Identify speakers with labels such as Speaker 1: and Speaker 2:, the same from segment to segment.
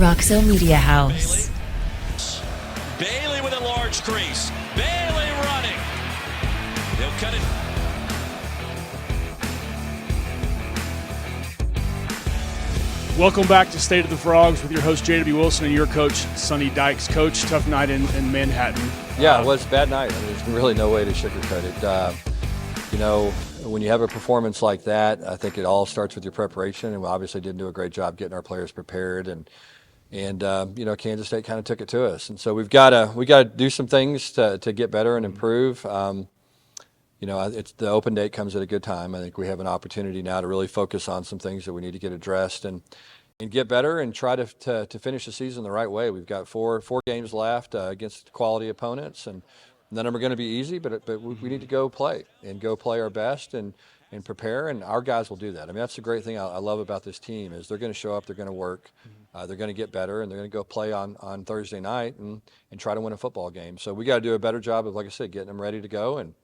Speaker 1: Roxo Media House.
Speaker 2: Bailey with a large crease. Bailey running. They'll cut it.
Speaker 3: Welcome back to State of the Frogs with your host, J.W. Wilson, and your coach, Sonny Dykes. Coach, tough night in Manhattan.
Speaker 4: Yeah, it was a bad night. I mean, there's really no way to sugarcoat it. When you have a performance like that, I think it all starts with your preparation, and we obviously didn't do a great job getting our players prepared, and Kansas State kind of took it to us. And so we got to do some things to get better and improve. It's the open date comes at a good time. I think we have an opportunity now to really focus on some things that we need to get addressed and get better and try to finish the season the right way. We've got four games left against quality opponents, and none of them are going to be easy, but we need to go play our best and prepare, and our guys will do that. I mean, that's the great thing I love about this team is they're going to show up, they're going to work, they're going to get better, and they're going to go play on Thursday night and try to win a football game. So we got to do a better job of, like I said, getting them ready to go and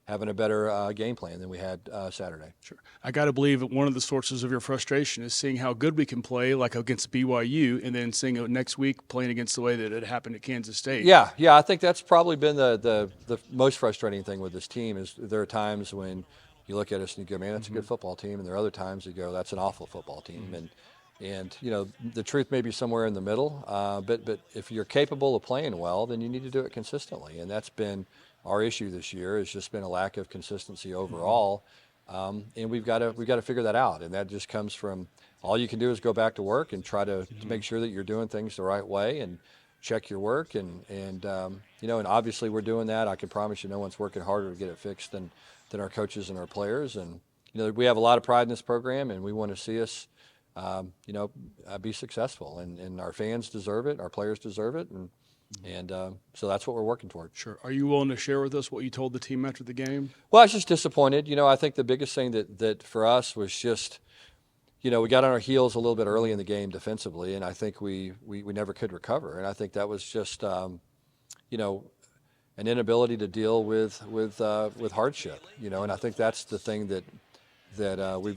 Speaker 4: having a better game plan than we had Saturday.
Speaker 3: Sure. I got to believe that one of the sources of your frustration is seeing how good we can play, like against BYU, and then seeing it next week playing against the way that it happened at Kansas State.
Speaker 4: Yeah. I think that's probably been the most frustrating thing with this team is there are times when you look at us and you go, man, that's a good football team, and there are other times you go, that's an awful football team. And the truth may be somewhere in the middle, but if you're capable of playing well, then you need to do it consistently, and that's been our issue this year. Has just been a lack of consistency overall, and we've got to figure that out. And that just comes from all you can do is go back to work and try to make sure that you're doing things the right way and check your work. And obviously we're doing that. I can promise you, no one's working harder to get it fixed than our coaches and our players. And we have a lot of pride in this program, and we want to see us be successful. And our fans deserve it. Our players deserve it. And so that's what we're working toward.
Speaker 3: Sure. Are you willing to share with us what you told the team after the game?
Speaker 4: Well, I was just disappointed. I think the biggest thing that for us was just, we got on our heels a little bit early in the game defensively, and I think we never could recover. And I think that was just, an inability to deal with hardship. And I think that's the thing that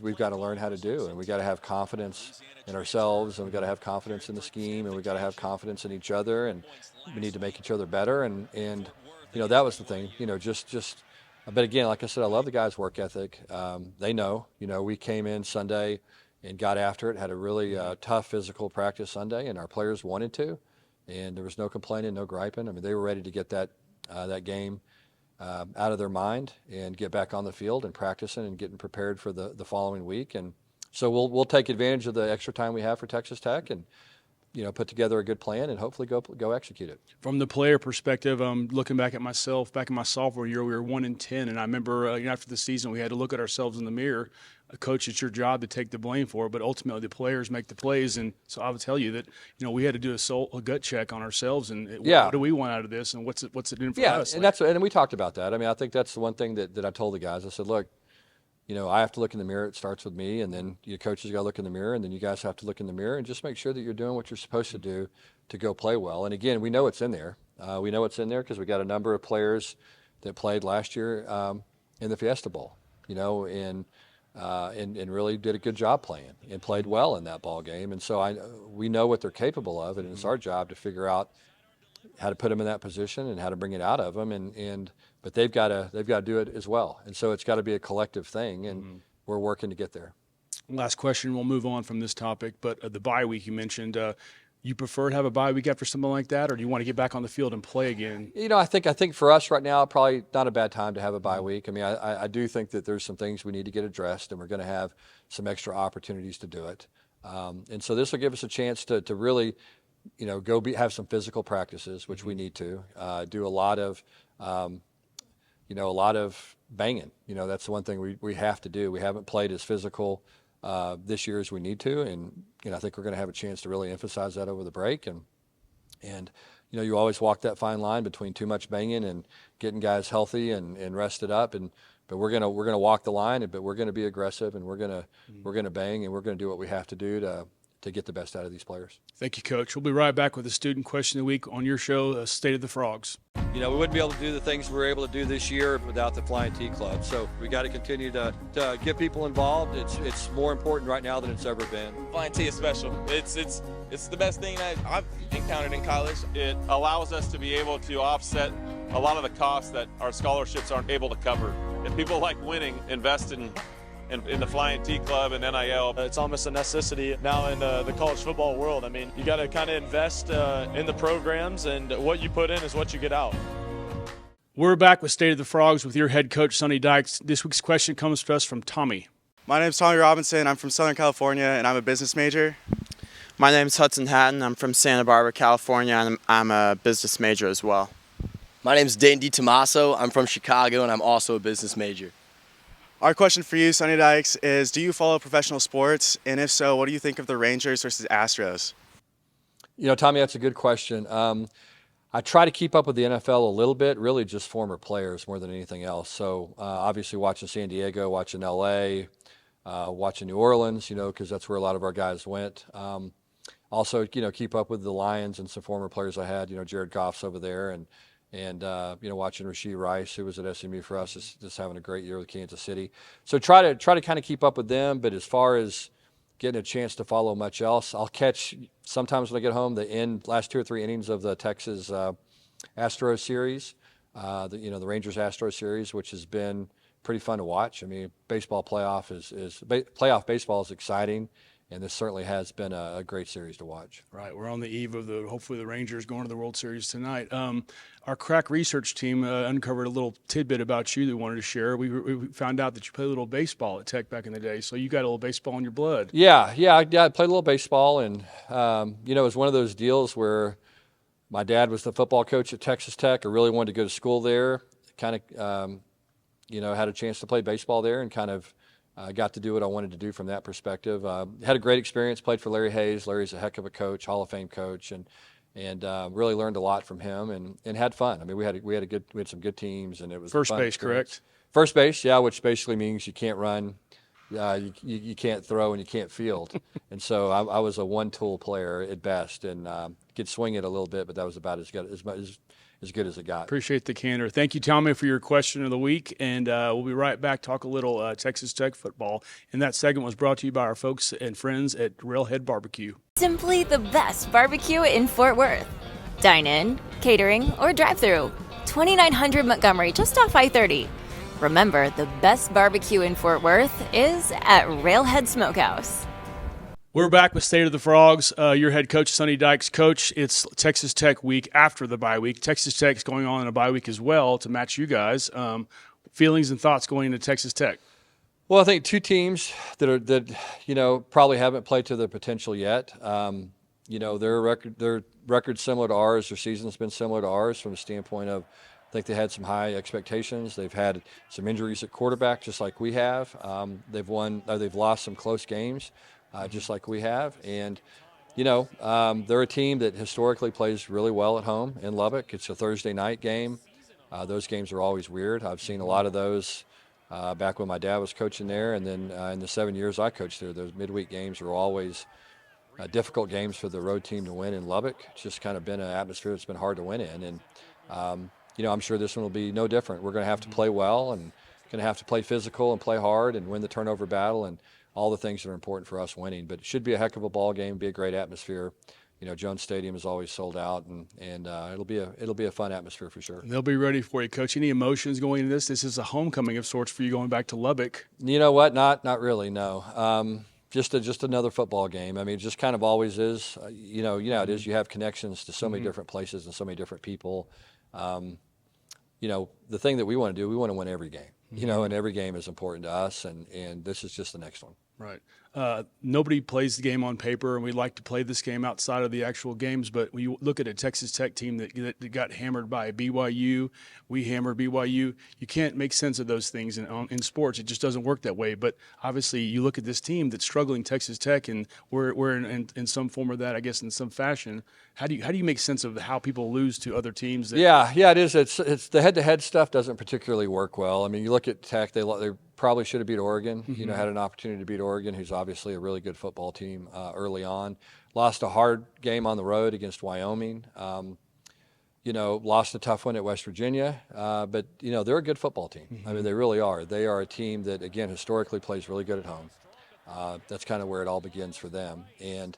Speaker 4: we've got to learn how to do, and we got to have confidence in ourselves, and we've got to have confidence in the scheme, and we've got to have confidence in each other, and we need to make each other better, and that was the thing, but again, like I said, I love the guys' work ethic. They know, we came in Sunday and got after it, had a really tough physical practice Sunday, and our players wanted to, and there was no complaining, no griping. I mean, they were ready to get that game out of their mind and get back on the field and practicing and getting prepared for the following week. And so we'll take advantage of the extra time we have for Texas Tech and put together a good plan and hopefully go execute it.
Speaker 3: From the player perspective, looking back at myself, back in my sophomore year, we were 1-10, and I remember after the season we had to look at ourselves in the mirror. Coach, it's your job to take the blame for it, but ultimately the players make the plays. And so I would tell you that we had to do a gut check on ourselves and what do we want out of this, and what's it doing for us?
Speaker 4: Yeah, and we talked about that. I mean, I think that's the one thing that I told the guys. I said, look, I have to look in the mirror. It starts with me, and then your coaches got to look in the mirror, and then you guys have to look in the mirror and just make sure that you're doing what you're supposed to do to go play well. And again, we know it's in there. We know it's in there because we got a number of players that played last year in the Fiesta Bowl, and really did a good job playing and played well in that ball game. And so we know what they're capable of, and it's our job to figure out how to put them in that position and how to bring it out of them. But they've got to do it as well. And so it's got to be a collective thing, and we're working to get there.
Speaker 3: Last question, we'll move on from this topic, but the bye week you mentioned, you prefer to have a bye week after something like that, or do you want to get back on the field and play again?
Speaker 4: I think for us right now, probably not a bad time to have a bye week. I mean, I do think that there's some things we need to get addressed, and we're going to have some extra opportunities to do it. And so this will give us a chance to really, have some physical practices, which we need to do a lot of, banging. That's the one thing we have to do. We haven't played as physical this year as we need to, and I think we're going to have a chance to really emphasize that over the break. And you always walk that fine line between too much banging and getting guys healthy and rested up. But we're gonna walk the line, but we're gonna be aggressive, and we're gonna bang, and we're gonna do what we have to do to get the best out of these players.
Speaker 3: Thank you, Coach. We'll be right back with the student question of the week on your show, State of the Frogs.
Speaker 4: we wouldn't be able to do the things we were able to do this year without the Flying T Club. So we got to continue to get people involved. It's more important right now than it's ever been.
Speaker 5: Flying T is special. It's the best thing that I've encountered in college. It allows us to be able to offset a lot of the costs that our scholarships aren't able to cover. If people like winning, invest in the Flying T Club and NIL.
Speaker 6: It's almost a necessity now in the college football world. I mean, you got to kind of invest in the programs, and what you put in is what you get out.
Speaker 3: We're back with State of the Frogs with your head coach, Sonny Dykes. This week's question comes to us from Tommy.
Speaker 7: My name's Tommy Robinson. I'm from Southern California, and I'm a business major.
Speaker 8: My name's Hudson Hatton. I'm from Santa Barbara, California, and I'm a business major as well.
Speaker 9: My name's Dane DiTomaso. I'm from Chicago, and I'm also a business major.
Speaker 7: Our question for you, Sonny Dykes, is do you follow professional sports? And if so, what do you think of the Rangers versus Astros?
Speaker 4: Tommy, that's a good question. I try to keep up with the NFL a little bit, really just former players more than anything else. So obviously watching San Diego, watching LA, watching New Orleans, because that's where a lot of our guys went. Also, keep up with the Lions and some former players I had, Jared Goff's over there, and watching Rashee Rice, who was at SMU for us, is just having a great year with Kansas City. So try to kind of keep up with them. But as far as getting a chance to follow much else, I'll catch sometimes when I get home the last 2 or 3 innings of the Texas Astros series, the Rangers Astros series, which has been pretty fun to watch. I mean, playoff baseball is exciting. And this certainly has been a great series to watch.
Speaker 3: Right. We're on the eve of hopefully the Rangers going to the World Series tonight. Our crack research team uncovered a little tidbit about you that we wanted to share. We found out that you played a little baseball at Tech back in the day, so you got a little baseball in your blood.
Speaker 4: Yeah, I played a little baseball, and it was one of those deals where my dad was the football coach at Texas Tech. I really wanted to go to school there. Kind of, had a chance to play baseball there, and kind of got to do what I wanted to do from that perspective. Had a great experience. Played for Larry Hayes. Larry's a heck of a coach, Hall of Fame coach, and really learned a lot from him and had fun. I mean, we had some good teams, and it was
Speaker 3: first base, correct?
Speaker 4: First base, yeah, which basically means you can't run, you can't throw, and you can't field. And so I was a one-tool player at best, and could swing it a little bit, but that was about as good as it got.
Speaker 3: Appreciate the candor. Thank you, Tommy, for your question of the week, and we'll be right back. Talk a little Texas Tech football. And that segment was brought to you by our folks and friends at Railhead Barbecue.
Speaker 1: Simply the best barbecue in Fort Worth. Dine in, catering, or drive-through. 2900 Montgomery, just off I-30. Remember, the best barbecue in Fort Worth is at Railhead Smokehouse.
Speaker 3: We're back with State of the Frogs. Your head coach, Sonny Dykes. Coach, it's Texas Tech week after the bye week. Texas Tech's going on in a bye week as well to match you guys. Feelings and thoughts going into Texas Tech?
Speaker 4: Well, I think 2 teams that probably haven't played to their potential yet. Their record similar to ours. Their season's been similar to ours from the standpoint of I think they had some high expectations. They've had some injuries at quarterback, just like we have. They've lost some close games. Just like we have. And, they're a team that historically plays really well at home in Lubbock. It's a Thursday night game. Those games are always weird. I've seen a lot of those back when my dad was coaching there. And then in the 7 years I coached there, those midweek games are always difficult games for the road team to win in Lubbock. It's just kind of been an atmosphere that's been hard to win in. And, I'm sure this one will be no different. We're going to have to play well and going to have to play physical and play hard and win the turnover battle and all the things that are important for us winning. But it should be a heck of a ball game, be a great atmosphere. Jones Stadium is always sold out, and it'll be a fun atmosphere for sure.
Speaker 3: And they'll be ready for you, Coach. Any emotions going into this? This is a homecoming of sorts for you going back to Lubbock.
Speaker 4: You know what? Not really, no. Just another football game. I mean, it just kind of always is. It is. You have connections to so many different places and so many different people. The thing that we want to do, we want to win every game. And every game is important to us, and this is just the next one.
Speaker 3: Right. Nobody plays the game on paper, and we like to play this game outside of the actual games. But when you look at a Texas Tech team that got hammered by BYU, we hammered BYU. You can't make sense of those things in sports. It just doesn't work that way. But obviously, you look at this team that's struggling, Texas Tech, and we're in some form of that, I guess, in some fashion. How do you make sense of how people lose to other teams?
Speaker 4: Yeah, it is. It's the head-to-head stuff doesn't particularly work well. I mean, you look at Tech; they probably should have beat Oregon. Had an opportunity to beat Oregon, who's obviously a really good football team early on. Lost a hard game on the road against Wyoming. lost a tough one at West Virginia, but they're a good football team. I mean, they really are. They are a team that, again, historically plays really good at home. That's kind of where it all begins for them. And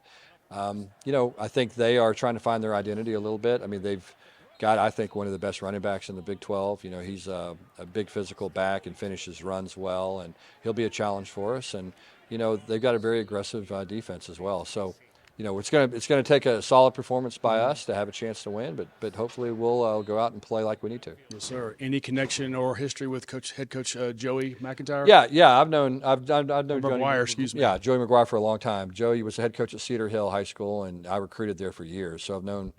Speaker 4: I think they are trying to find their identity a little bit. I mean, they've got, I think, one of the best running backs in the Big 12. He's a big physical back and finishes runs well, and he'll be a challenge for us. And they've got a very aggressive defense as well. So. It's gonna take a solid performance by us to have a chance to win, but hopefully we'll go out and play like we need to.
Speaker 3: Yes, sir. Any connection or history with head coach Joey McIntyre?
Speaker 4: Yeah. I've known
Speaker 3: McGuire, excuse me.
Speaker 4: Yeah, Joey McGuire for a long time. Joey was the head coach at Cedar Hill High School, and I recruited there for years. So I've known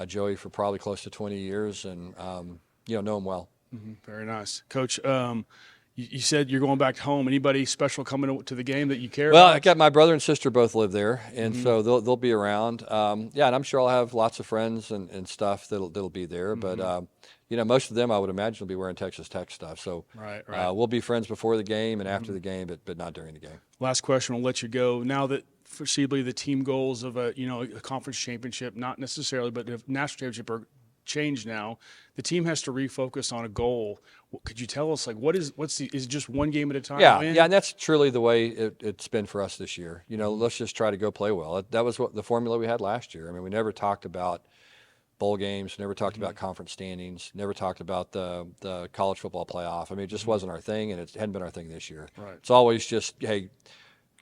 Speaker 4: Joey for probably close to 20 years, and know him well.
Speaker 3: Mm-hmm. Very nice, Coach. You said you're going back home. Anybody special coming to the game that you care about?
Speaker 4: Well, I got my brother and sister both live there, and so they'll be around. And I'm sure I'll have lots of friends and stuff that'll be there. But most of them I would imagine will be wearing Texas Tech stuff. So
Speaker 3: right.
Speaker 4: We'll be friends before the game and after the game, but not during the game.
Speaker 3: Last question. I'll let you go. Now that foreseeably the team goals of a conference championship, not necessarily, but a national championship are changed now, the team has to refocus on a goal. Could you tell us, is it just one game at a time?
Speaker 4: Yeah, and that's truly the way it's been for us this year. Let's just try to go play well. That was what the formula we had last year. I mean, we never talked about bowl games, never talked about conference standings, never talked about the college football playoff. I mean, it just wasn't our thing, and it hadn't been our thing this year.
Speaker 3: Right.
Speaker 4: It's always just, hey,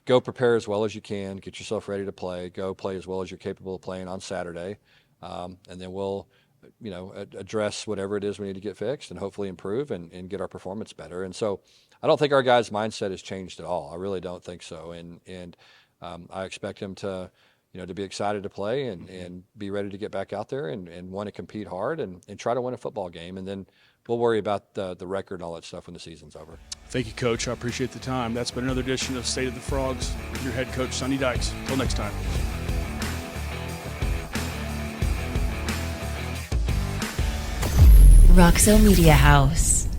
Speaker 4: go prepare as well as you can, get yourself ready to play, go play as well as you're capable of playing on Saturday, and then we'll address whatever it is we need to get fixed and hopefully improve and get our performance better. And so I don't think our guys' mindset has changed at all. I really don't think so. And I expect them to be excited to play and be ready to get back out there and want to compete hard and try to win a football game. And then we'll worry about the record and all that stuff when the season's over.
Speaker 3: Thank you, Coach. I appreciate the time. That's been another edition of State of the Frogs with your head coach, Sonny Dykes. Until next time.
Speaker 10: Roxo Media House.